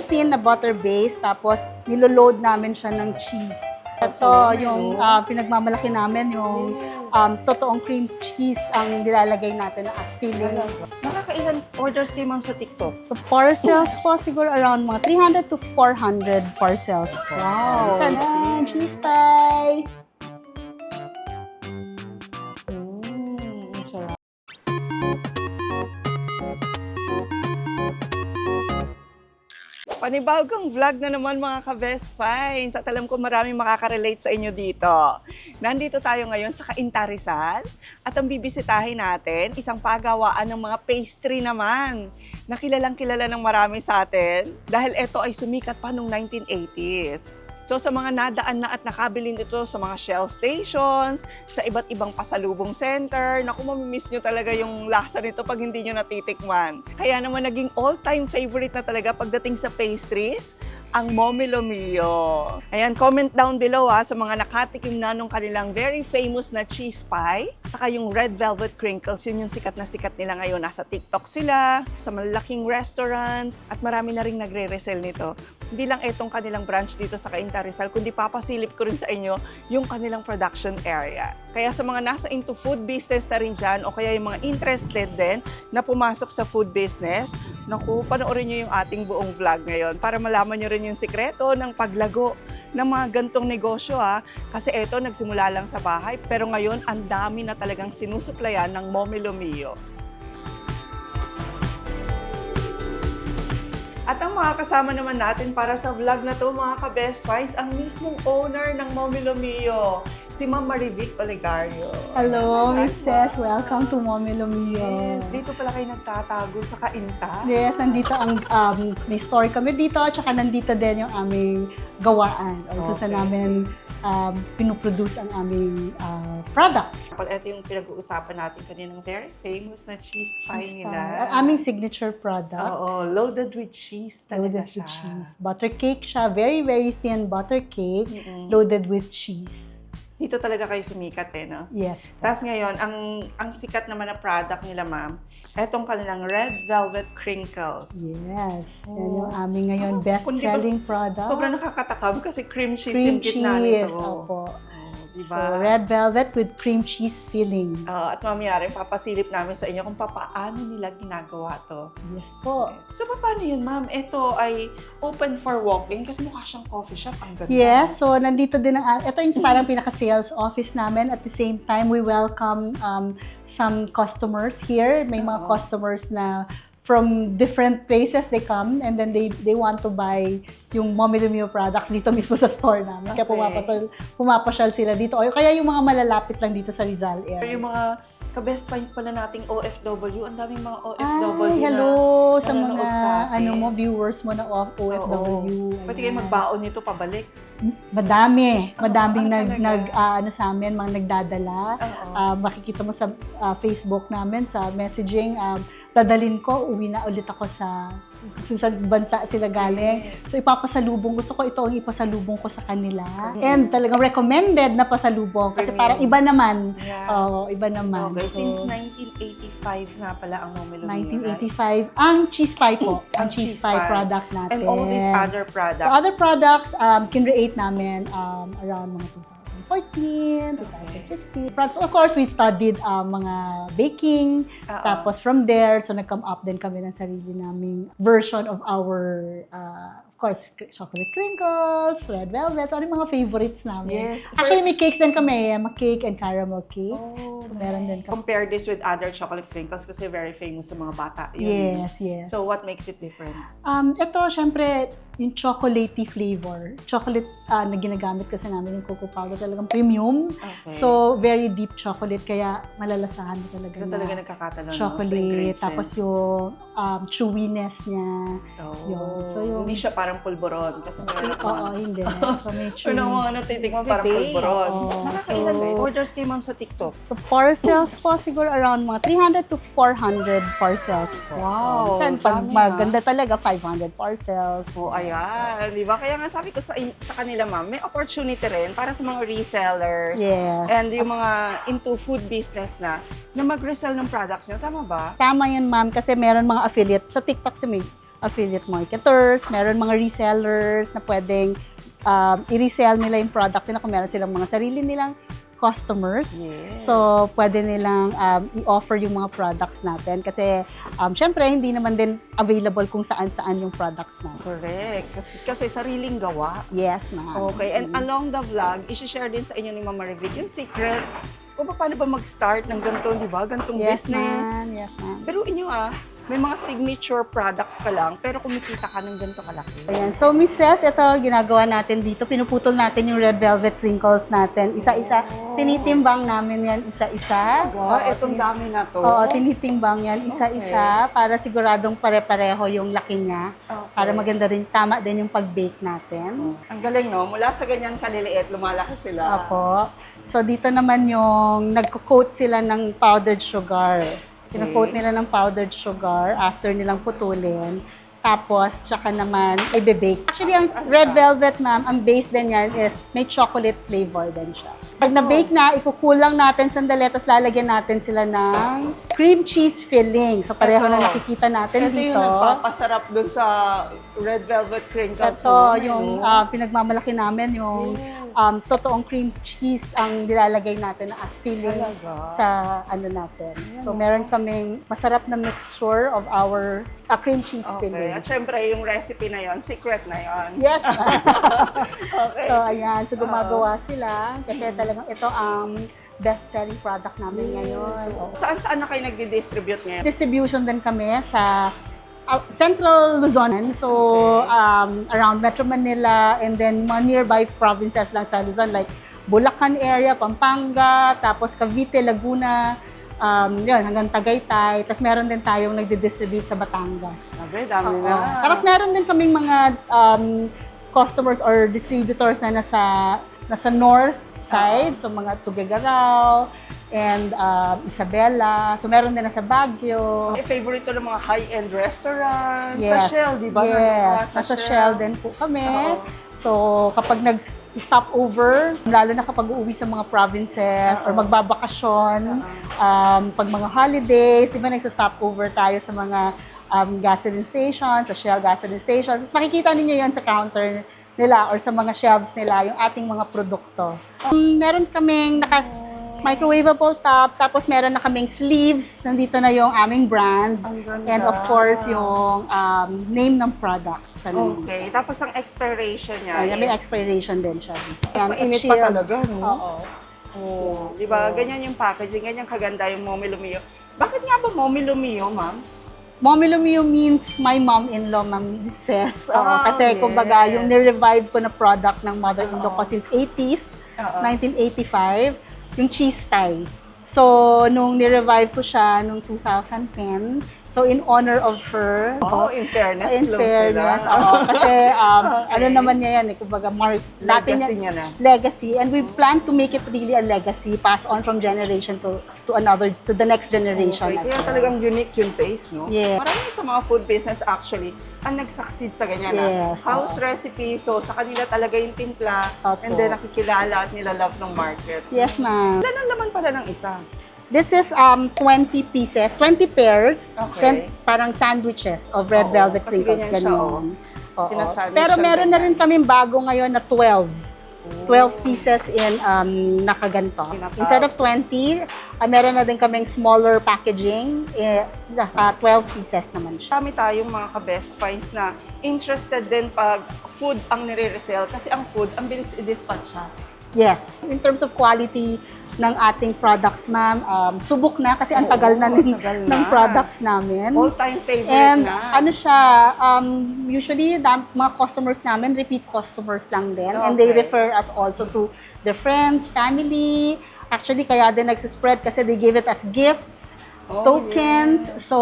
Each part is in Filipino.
thin na butter base, tapos niloload namin siya ng cheese. Ito yung pinagmamalaki namin, yung totoong cream cheese ang nilalagay natin as filling. Nakakailan orders kayo, ma'am, sa TikTok? So, parcels po, siguro around mga 300 to 400 parcels po. Wow! Sana, cheese pie! Ang sarap. Panibagong vlog na naman mga ka-best finds at alam ko maraming makaka-relate sa inyo dito. Nandito tayo ngayon sa Cainta Rizal at ang bibisitahin natin isang pagawaan ng mga pastry naman na kilalang kilala ng marami sa atin dahil ito ay sumikat pa noong 1980s. So sa mga nadaan na at nakabili nito sa mga Shell stations, sa iba't ibang pasalubong center, naku, mamimiss nyo talaga yung lasa nito pag hindi nyo natitikman. Kaya naman naging all-time favorite na talaga pagdating sa pastries, ang Momelo Mio. Ayan, comment down below sa mga nakatikim na nung kanilang very famous na cheese pie, saka yung red velvet crinkles, yun yung sikat na sikat nila ngayon. Nasa TikTok sila, sa malalaking restaurants, at marami na rin nagre-resell nito. Hindi lang itong kanilang branch dito sa Cainta Rizal, kundi papasilip ko rin sa inyo yung kanilang production area. Kaya sa mga nasa into food business na rin dyan, o kaya yung mga interested din na pumasok sa food business, naku, panoorin nyo yung ating buong vlog ngayon para malaman nyo rin yung sikreto ng paglago ng mga gantong negosyo kasi eto nagsimula lang sa bahay pero ngayon ang dami na talagang sinusuplayan ng Momelo Mio. At ang mga kasama naman natin para sa vlog na to mga ka-best finds, ang mismong owner ng Momelo Mio, si Ma'am Marivic Olegario. Hello, Mrs. Welcome to Momelo Mio. Yes, dito pala kayo nagtatago sa Cainta. Yes, nandito ang may store kami dito, at saka nandito din yung aming gawaan or kung saan namin pinuproduce ang aming products. Ito yung pinag-uusapan natin kaninang very famous na cheese pie Cheese nila. pie. Ang aming signature product. Oo, loaded with cheese talaga Loaded siya. with cheese. Butter cake siya. Very, very thin butter cake. Loaded with cheese. Dito talaga kayo sumikat no? Yes. Tapos ngayon, ang sikat naman na product nila, ma'am, etong kanilang red velvet crinkles. Yes. Yan yung aming ngayon best-selling product. Sobrang nakakatakam kasi cream cheese Cream yung gitna cheese. nito. Opo. Diba? So, red velvet with cream cheese filling. At mamaya rin, papasilip namin sa inyo kung paano nila ginagawa to. Yes po. So, paano yun, ma'am? Ito ay open for walk-in kasi mukha siyang coffee shop. Ang ganda. Yes. So, nandito din ito yung parang pinaka-sales office namin. At the same time, we welcome some customers here. May mga customers na from different places they come and then they want to buy yung Momelo Mio products dito mismo sa store namin. Kaya pumapasyal sila dito. O kaya yung mga malalapit lang dito sa Rizal area. Yung mga ka-best finds pala nating OFW, ang daming mga OFW hello na sa mga atin. viewers mo na OFW. Pwede kayo magbaon nito pabalik. Madaming sa amin, mga nagdadala. Makikita mo sa Facebook namin, sa messaging, dadalhin ko, uwi na ulit ako sa bansa sila galing. So ipapasalubong, gusto ko ito ang ipasalubong ko sa kanila. And talagang recommended na pasalubong kasi parang iba naman. Iba naman. Okay, so, since 1985 nga pala ang Momelo Mio. 1985. Ang cheese pie po. ang cheese pie product natin. And all these other products. So other products, kinreate namin around mga 2014, 2015. So of course, we studied mga baking. Tapos from there, so nag-come up din kami ng sarili naming version of our, of course, chocolate crinkles, red velvet, ano yung mga favorites namin. Yes. Actually, may cakes din kami, cake and caramel cake. So meron din kami. Compare this with other chocolate crinkles kasi very famous sa mga bata. Yun. Yes. So what makes it different? Ito, syempre, yung chocolatey flavor. Chocolate na ginagamit kasi namin yung cocoa powder talagang premium. Okay. So, very deep chocolate. Kaya malalasahan mo talaga Ito talaga nagkakatalon. chocolate. Tapos yung chewiness niya. Yun. So, yung... Hindi siya parang pulboron. Kasi hindi. So, may chewy. Kung mga natitikman parang pulboron. Nakakailan orders kayo, ma'am, sa TikTok? So, parcels po, siguro around mga 300 to 400 parcels po. Wow, Saan, pag dami, maganda talaga, 500 parcels. Ayan, di ba? Kaya nga sabi ko sa kanila, ma'am, may opportunity rin para sa mga resellers Yes. and yung mga into food business na mag-resell ng products nyo. Tama ba? Tama yun, ma'am, kasi meron mga affiliate. Sa TikTok, may affiliate marketers, meron mga resellers na pwedeng i-resell nila yung products nila kung meron silang mga sarili nilang customers. Yes. So, pwede nilang i-offer yung mga products natin kasi syempre, hindi naman din available kung saan-saan yung products natin. Correct. Kasi sariling gawa. Yes, ma'am. Okay, and along the vlog, isi-share din sa inyo ni Mama Revit yung secret kung paano ba mag-start ng ganito, di ba? Ganitong Yes, business. ma'am. Yes, ma'am. Pero inyo may mga signature products ka lang, pero kumikita ka ng ganito kalaki. Ayan. So, Mrs., ito, ginagawa natin dito. Pinuputol natin yung red velvet crinkles natin. Isa-isa. Tinitimbang namin yan isa-isa. Itong dami na to. Oo, tinitimbang yan isa-isa para siguradong pare-pareho yung laki niya. Okay. Para maganda rin, tama din yung pag-bake natin. Ang galing, no? Mula sa ganyan kaliliit, lumalaki sila. Opo. So, dito naman yung nagko-coat sila ng powdered sugar. Kino-coat nila ng powdered sugar after nilang putulin. Tapos, tsaka naman, i-bake. Actually, ang red velvet, ma'am, ang base din yan is may chocolate flavor din siya. Pag na-bake na, ikukulang natin sandali, tapos lalagyan natin sila ng cream cheese filling. So, pareho na nakikita natin Ito dito. yung nagpapasarap dun sa red velvet crinkles. Ito, yung pinagmamalaki namin, yung totoong cream cheese ang nilalagay natin as filling sa ano natin. So, meron kaming masarap na mixture of our cream cheese filling. At syempre, yung recipe na yon, secret na yon. Yes. Okay. So, ayan. So, gumagawa sila kasi talagang ito ang best-selling product namin ngayon. Saan na kayo nagdi-distribute ngayon? Distribution din kami sa Central Luzon. So, around Metro Manila and then mga nearby provinces lang sa Luzon like Bulacan area, Pampanga, tapos Cavite, Laguna, yun, hanggang Tagaytay. Tapos meron din tayong nagdi-distribute sa Batangas. Sabi, dami na. Tapos meron din kaming mga customers or distributors na nasa north side, so mga Tuguegarao and Isabela. So meron din nasa Baguio. Favorite to ng mga high-end restaurants. Yes. Sa Shell, di ba? Yes, nasa Shell din po kami. So kapag nag-stop over, lalo na kapag uuwi sa mga provinces or magbabakasyon, pag mga holidays, di ba nagsa-stop over tayo sa mga gasoline stations, sa Shell gasoline stations. Tapos makikita ninyo yan sa counter nila or sa mga shelves nila, yung ating mga produkto. Meron kaming microwavable top, tapos meron na kaming sleeves. Nandito na yung aming brand. And of course, yung name ng product. Okay. Tapos ang expiration niya Ayan, may expiration din siya. Mas mainit pa talaga, no? Oo. Oh, di ba? Ganyan yung packaging, ganyan kaganda yung Mommy Lumio. Bakit nga ba Mommy Lumio, ma'am? Mommy Lumio means my mom-in-law, ma'am says. Kasi yes. kumbaga, yung nirevive ko na product ng mother-in-law ko since 80s, 1985, yung cheese pie. So, nung nirevive ko siya nung 2010, so in honor of her, In fairness, in close fairness, sila. kasi ano naman niya yan, kumbaga, dati Legacy niya na. legacy, and we plan to make it really a legacy, pass on from generation to the next generation. Okay. As Kaya well. talagang unique yung taste, no? Yes. Marami sa mga food business actually, ang nag-succeed sa ganyan Yes, house recipe, so sa kanila talaga yung timpla, Opo. and then nakikilala at nilalove ng market. Yes, ma'am. Ilan ang laman pala ng isa? This is 20 pieces, 20 pairs, Okay. parang sandwiches of red Oo, velvet kasi crinkles, ganyan siya, ganun. Oo. Sinasandwich Pero siya meron na ganyan. rin kaming bago ngayon na 12. 12 pieces in nakaganto. Tinatawag. Instead of 20, meron na din kaming smaller packaging, 12 pieces naman siya. Marami tayong mga ka-best finds na interested din pag food ang nire-resell kasi ang food, ang bilis i-dispatch siya. Yes. In terms of quality ng ating products, ma'am, subok na kasi ang tagal na tagal na. ng products namin. All-time favorite And na. ano siya, usually mga customers namin, repeat customers lang din. And they Okay. refer us also to their friends, family. Actually, kaya din nagsispread kasi they give it as gifts, tokens. So,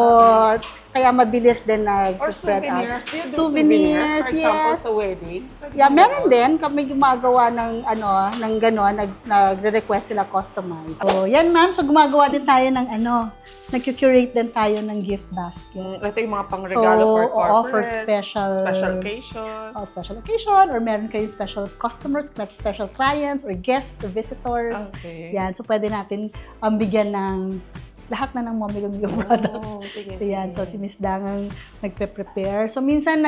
kaya mabilis din Or nag-spread souvenirs. out. Do you do souvenirs? For example, sa wedding? Yeah, meron din. Kami gumagawa ng gano'n, nagre-request sila customize. So, yan ma'am. So, gumagawa din tayo ng nag-curate din tayo ng gift basket. Ito yung mga pang-regalo for corporate, for special occasion. special occasion, or meron kayong special customers, special clients, or guests, or visitors. Okay. Yan. So, pwede natin bigyan ng lahat na ng Mommy Lumio product. Oh, sige, Ayan, so sige. si Miss Dang ang nagpe-prepare. So minsan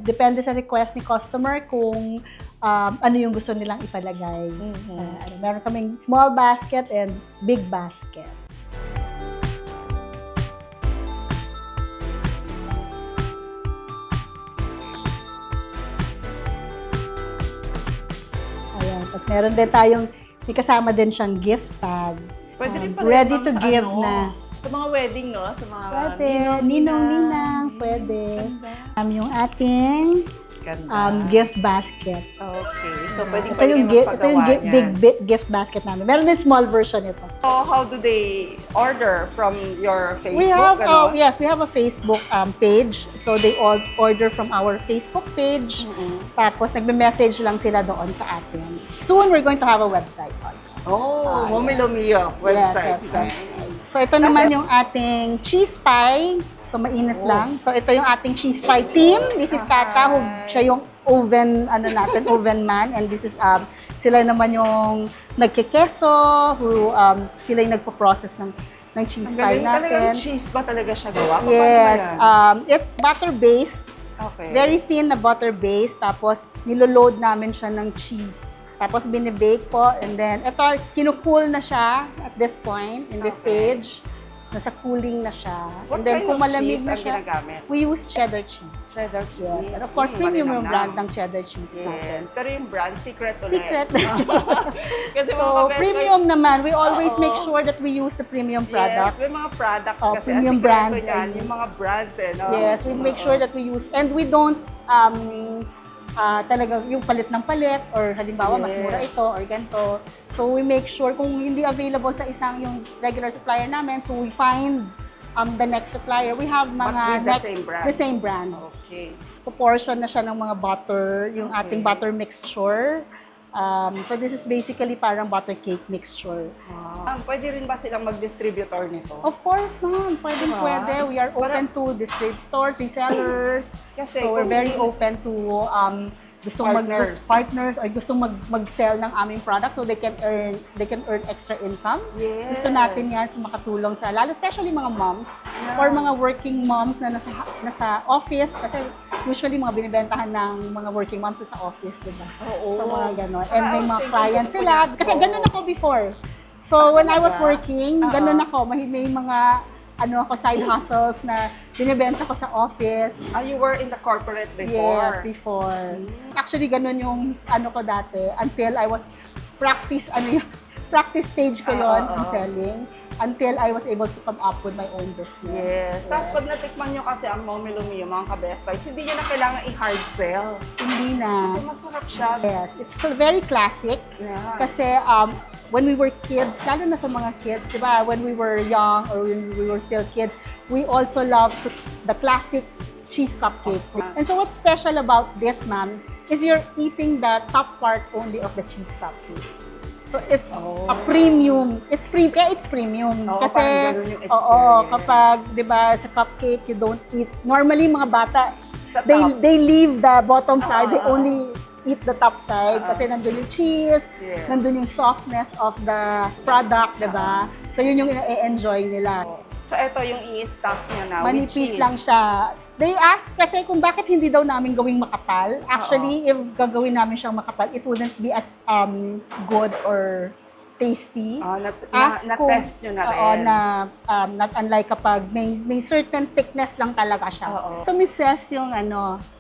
depende sa request ni customer kung ano yung gusto nilang ipalagay. Sa, meron kaming small basket and big basket. Ayan, tapos meron din tayong, may kasama din siyang gift tag. Pwede rin pala Ready yung to sa give ano, na. Sa mga wedding, no? Sa mga Pwede, ninong-ninang, pwede. Ganda. Yung ating Ganda. gift basket. Okay. So, pwedeng Ito yung, ito magpagawa yung niyan. big gift basket namin. Meron din small version ito. So, how do they order from your Facebook? We have, ano? yes, we have a Facebook page. So they all order from our Facebook page. Tapos nagme-message lang sila doon sa atin. Soon, we're going to have a website also. Oh, Mommy Lumio website. Yes. So ito naman yung ating cheese pie. So mainit lang. So ito yung ating cheese pie team. This is Tata, who siya yung oven oven man, and this is sila naman yung nagkekeso, who sila yung nagpo-process ng cheese pie natin. Talagang cheese ba talaga siya gawa? Paano Yes, ba yan? it's butter-based. Okay. Very thin na butter-based. Tapos, niloload namin siya ng cheese. Tapos, binibake po. And then, ito, kinukool na siya at this point, in this stage. Nasa cooling na siya. What And then, kind kung of malamig cheese na ang siya, ginagamit? we use cheddar cheese. Cheddar Yes. cheese. And of course, premium yung malinamnam. brand ng cheddar cheese natin. Yes. Pero yung brand, secret ulit. Secret. Kasi mga So, kabes, premium naman. We always Oo. make sure that we use the premium products. Yes, may mga products Oh, kasi. premium Ang sikreto brands, niyan, I mean. yung mga brands no? Yes, we make sure that we use, and we don't talaga yung palit ng palit, or halimbawa mas Yes. mura ito or ganito. So we make sure kung hindi available sa isang yung regular supplier namin, so we find the next supplier. We have But mga with the next, same brand. the same brand. Okay. Proportion na siya ng mga butter, yung ating Okay. butter mixture. So this is basically parang butter cake mixture. Pwede rin ba silang mag-distributor nito? Of course, ma'am. Pwedeng Diba? pwede. We are open to distributors, resellers. Kasi So we're kung very hindi- open to gustong partners or gustong mag-sell ng aming product, so they can earn extra income. Yes. Gusto natin yan, so makatulong sa lalo especially mga moms Yeah. or mga working moms na nasa office, kasi usually mga binibentahan ng mga working moms sa office, di ba? Oo. So mga ganon. Saka And may I was mga thinking clients kung sila. pwede- Kasi Oo. ganun ako before. So when I was talaga? working, ganun ako. May mga side hustles na binibenta ko sa office. You were in the corporate before? Yes, before. Actually, ganun yung ko dati until I was practice stage ko yon in selling until I was able to come up with my own business. Yes. Tapos pag natikman nyo kasi ang Mommy Lumio, mga ka-Best Buys, hindi nyo na kailangan i-hard sell. Hindi na. Kasi masarap siya. Yes, it's very classic. Yeah. Kasi when we were kids, lalo na sa mga kids, di ba, when we were young or when we were still kids, we also loved the classic cheese cupcake. And so what's special about this, ma'am, is you're eating the top part only of the cheese cupcake. So it's a premium. Kaya it's premium. Oo, Kasi, parang ganun yung oo, experience. kapag, di ba, sa cupcake, you don't eat. Normally, mga bata, Sa they top. they leave the bottom side. They Oo. only eat the top side kasi nandun yung cheese, Yes. nandun yung softness of the product, di ba? So yun yung i-enjoy nila. So ito yung i-stuff nyo na with Manipis cheese. lang siya. They ask kasi kung bakit hindi daw namin gawing makapal. Actually, if gagawin namin siyang makapal, it wouldn't be as good or tasty. Na-test nyo na rin. Oo, not unlike kapag may certain thickness lang talaga siya. Oo. Ito, Mrs., yung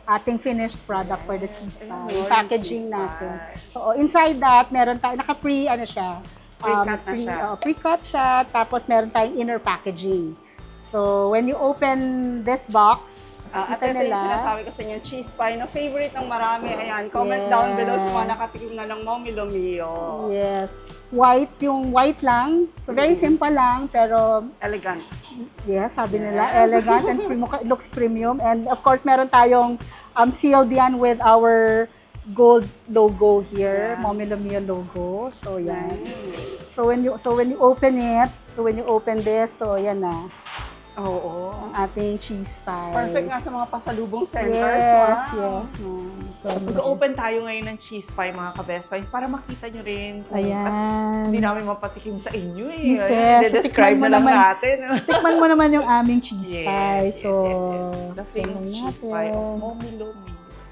ating finished product for the cheese pie. Yung Yung packaging cheese natin. pie. Oo, inside that, meron tayo, naka-pre, siya. Pre-cut na siya. Pre-cut siya, tapos meron tayong inner packaging. So, when you open this box, At kita ito yung nila, sinasabi ko sa inyo, cheese pie na favorite ng marami. Ayan, comment down below sa mga nakatikim na ng Mommy Lumio. yes, yung white lang. So, very simple lang, pero Elegant. yes, sabi nila, elegant and looks premium. And of course, meron tayong sealed yan with our gold logo here, Yeah. Mommy Lumio logo. So, yan. So when you open it, when you open this, so yan na. Oo. Ang ating cheese pie. Perfect nga sa mga pasalubong centers. Yes, Wow. yes, ma'am. Mag-open tayo ngayon ng cheese pie, mga ka-best finds, para makita nyo rin. At hindi Ayan. namin mapatikim sa inyo eh. Yes, yes. Describe Tikman mo na lang naman. natin. Tikman mo naman yung aming cheese pie. Yes, So, The famous tingnan cheese pie of natin. Mommy Lomi.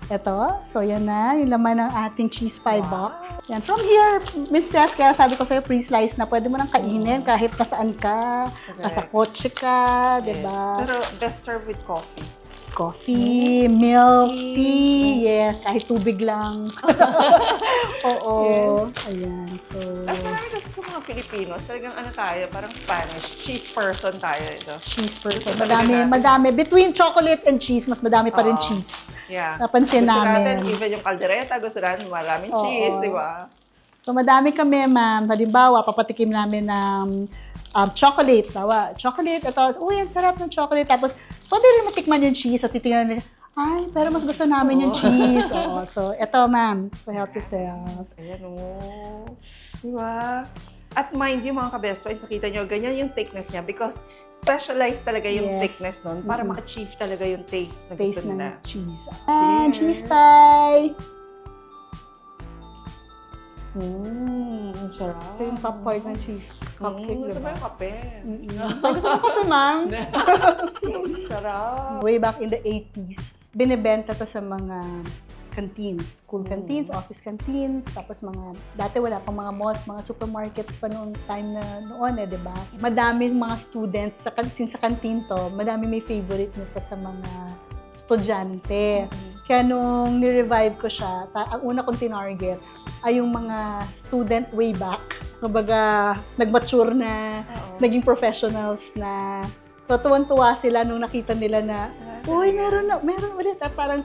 Ito, so yan na, yung laman ng ating cheese pie Wow. box. Yan, from here, Miss Jess, kaya sabi ko sa'yo, pre-slice na, pwede mo nang kainin kahit nasaan ka, nasa kotse ka, di ba? Pero best serve with coffee. Coffee, milk, tea, yes, kahit tubig lang. Oo, ayan, so... At marami kasi sa mga Filipinos, talagang ano tayo, parang Spanish, cheese person tayo ito. Cheese person. Gusto talaga natin. Madami. Between chocolate and cheese, mas madami pa rin Oo. cheese. Yeah. Napansin Gusto namin. natin, even yung caldereta, gusto natin maraming Oo. cheese, di ba? So, madami kami, ma'am. Halimbawa, papatikim namin ng chocolate. Tawa, chocolate. Ito, uy, ang sarap ng chocolate. Tapos, pwede rin matikman yung cheese. So, titingnan nila, ay, pero mas gusto namin yung cheese. Oo, so, ito, ma'am. So, help yourself. Ayan o. Di ba? At mind you, mga ka-best friends, nakita nyo, ganyan yung thickness niya because specialized talaga yung Yes. thickness nun para maka-achieve talaga yung taste na Taste gusto ng nila. cheese. And Cheers. cheese pie. Ang sarap. Ito yung top part ng cheese cupcake, Gusto ba diba? yung kape? Ay, gusto mo kape, ma'am? Sarap. Way back in the 80s, binibenta to sa mga canteens, school canteens, office canteens, tapos dati wala pang mga malls, mga supermarkets pa noong time na noon di ba? Madami mga students, since sa canteen to, madami may favorite nito sa mga estudyante. Kaya nung ni-revive ko siya, ang una kong tinarget ay yung mga student way back. Kumbaga, nag-mature na, naging professionals na. So, tuwan-tuwa sila nung nakita nila na, uy, meron ulit. At parang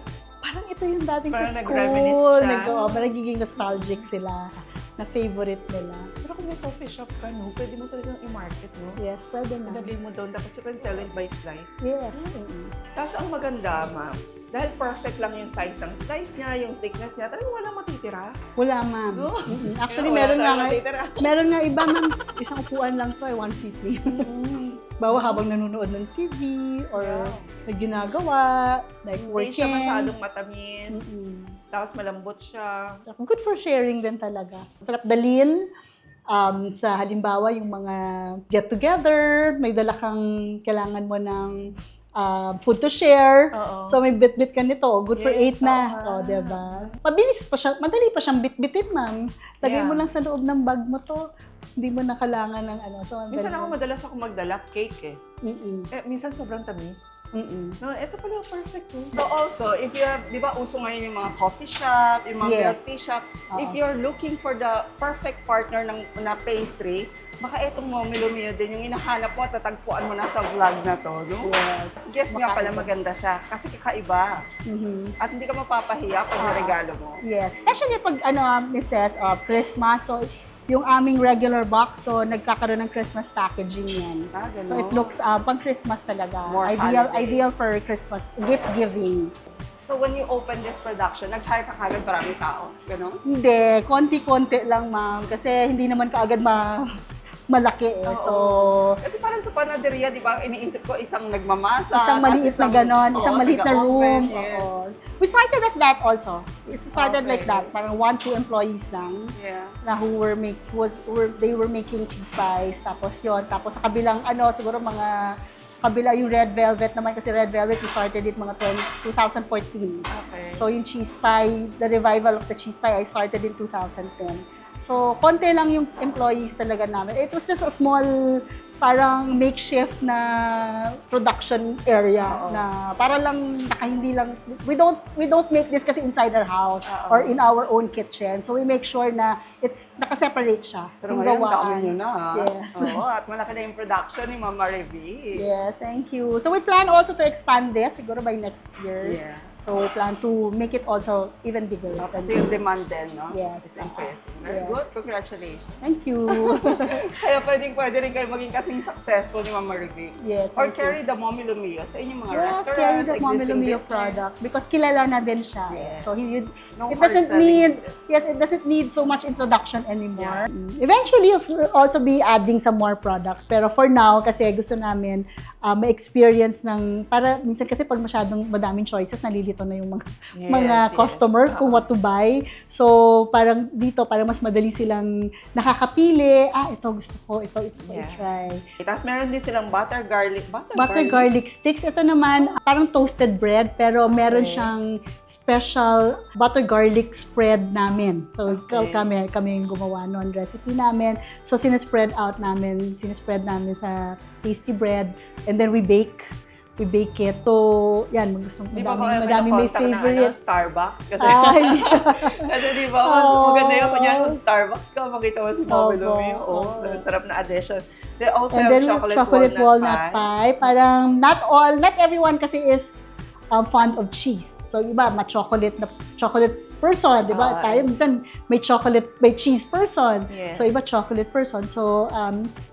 ito yung dating Parang sa nag-reminisce school. siya. Nagiging nostalgic sila na favorite nila. Pero kung may coffee shop ka, no, pwede mo talagang i-market, no? Yes, pwede na. Ilagay mo doon, tapos you can sell it by slice. Yes. Tapos ang maganda, ma'am, dahil perfect lang yung size ng slice niya, yung thickness niya, talagang walang matitira. Wala, ma'am. No? Actually, Wala meron talagang nga matitira. meron nga iba, ma'am. Isang upuan lang to, one sitting. Bawa habang nanonood ng TV or may ginagawa, like Hindi siya working. masyadong matamis. Tapos malambot siya. Good for sharing din talaga. Sarap dalhin. Sa halimbawa, yung mga get-together, may dala kang kailangan mo ng food to share. Oo. So, may bit-bit ka nito. Good for 8 Yes, na. tama. Diba? Madali pa siyang bit-bitin, ma'am. Lagay mo lang sa loob ng bag mo to. Hindi mo na kailangan ng ano. So, Minsan ako madalas ako magdala cake eh. Mm-mm. Minsan sobrang tamis. Mm-mm. No, ito pala perfect. So also, if you have, di ba uso ngayon yung mga coffee shop, yung mga Yes. milk tea shop, if you're looking for the perfect partner na pastry, baka itong Mommy Lumio din yung hinahanap mo at tatagpuan mo na sa vlog na to, no? Yes. Gift nga pala maganda siya kasi kakaiba. Mhm. At hindi ka mapapahiya pag regalo mo. Yes. Especially pag, Mrs., Christmas, so yung aming regular box, so nagkakaroon ng Christmas packaging yan. Ganun. So it looks, pang Christmas talaga. More Ideal holiday. ideal for Christmas, gift giving. So when you open this production, nag-hire ka kagad maraming tao. Ganon? Hindi, konti-konti lang, ma'am. Kasi hindi naman kaagad malaki eh. Oo. So, Kasi parang sa panaderia, di ba, iniisip ko isang nagmamasa. isang maliit na ganon, isang maliit na room. Yes. Oo. We started as that also. We started like Okay. that. Parang 1-2 employees lang. Yeah. Na they were making cheese pies, tapos tapos sa kabilang siguro mga kabila yung Red Velvet naman, kasi Red Velvet we started it mga 2014. Okay. So yung cheese pie, the revival of the cheese pie, I started in 2010. So konti lang yung employees talaga namin. It was just a small parang makeshift na production area na para lang hindi lang we don't make this kasi inside our house or in our own kitchen. So we make sure na naka-separate siya. Pero Yung ngayon, gawaan. dami nyo na. Yes. Oo, at malaki na yung production ni Mama Revie. Yes, thank you. So we plan also to expand this siguro by next year. Yes. So, plan to make it also even bigger. Kasi yung demand din, no? Yes. Is impressive. Very Yes. good. Congratulations. Thank you. Kaya pwede rin kayo maging kasing successful ni Mama Rivic. Yes. Or thank you. carry the Mommy Lumio sa inyong mga Yes, restaurants, carry the Mommy existing Lumio business. product because kilala na din siya. Yes. So No it hard doesn't selling. it doesn't need so much introduction anymore. Eventually, we'll also be adding some more products. Pero for now, kasi gusto namin ma-experience para minsan kasi pag masyadong madaming choices, nalilito na yung mga customers kung what to buy. So, parang dito, parang mas madali silang nakakapili. Ito gusto ko, ito gusto ko i-try. Tapos meron din silang butter garlic. Butter garlic sticks. Ito naman, parang toasted bread, pero meron siyang special butter garlic spread namin. So, kami yung gumawa noon, recipe namin. So, sinespread namin sa tasty bread, and then we bake it. So, yan, madaming may favorite. Starbucks? Kasi, Ay, kasi di ba, mas maganda yun. Kunyari kung Starbucks ka, makita mo si Mommy Lumio. Sarap na addition. They also and have then chocolate walnut pie. Parang not everyone kasi is fond of cheese. So, iba, chocolate person, di ba? Tayo, minsan may cheese person. Yes. So, iba chocolate person. So,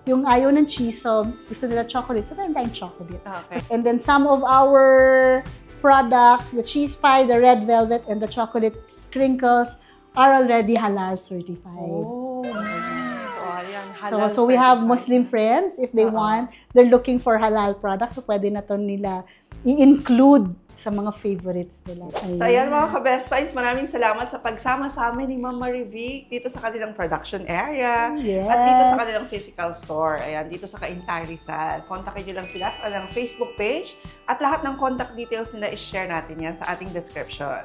yung ayaw ng cheese, so gusto nila chocolate. So, meron tayong chocolate. Okay. And then, some of our products, the cheese pie, the red velvet, and the chocolate crinkles are already halal certified. Oh. So, ayan, halal So we have certified. Muslim friends, if they want, they're looking for halal products, so pwede na to nila i-include sa mga favorites nila. So ayan mga ka-Best Finds, maraming salamat sa pagsama sa amin ni Mama Rivic dito sa kanilang production area Yes. at dito sa kanilang physical store. Ayan, dito sa Cainta Rizal. Kontakin nyo lang sila sa kanilang Facebook page at lahat ng contact details nila is-share natin yan sa ating description.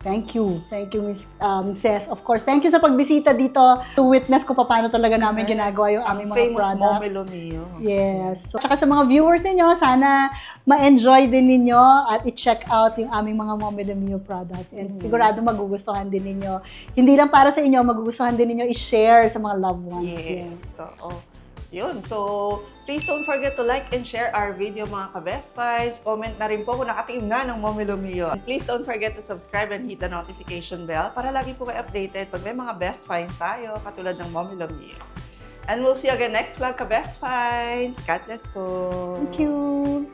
Thank you. Thank you, Ms. Ces. Of course, thank you sa pagbisita dito to witness ko paano talaga namin ginagawa yung aming mga Famous products. Mommy Lumio. Yes. So, tsaka sa mga viewers ninyo, sana ma-enjoy din ninyo at i-check out yung aming mga Mommy Lumio products. And sigurado magugustuhan din ninyo. Hindi lang para sa inyo, magugustuhan din ninyo i-share sa mga loved ones. Yes. Oo. Yun. So, please don't forget to like and share our video mga ka-Best Finds. Comment na rin po kung nakateam na ng Mommy Lumio. And please don't forget to subscribe and hit the notification bell para lagi po kayo updated pag may mga Best Finds tayo katulad ng Mommy Lumio. And we'll see you again next vlog ka-Best Finds. God bless po. Thank you.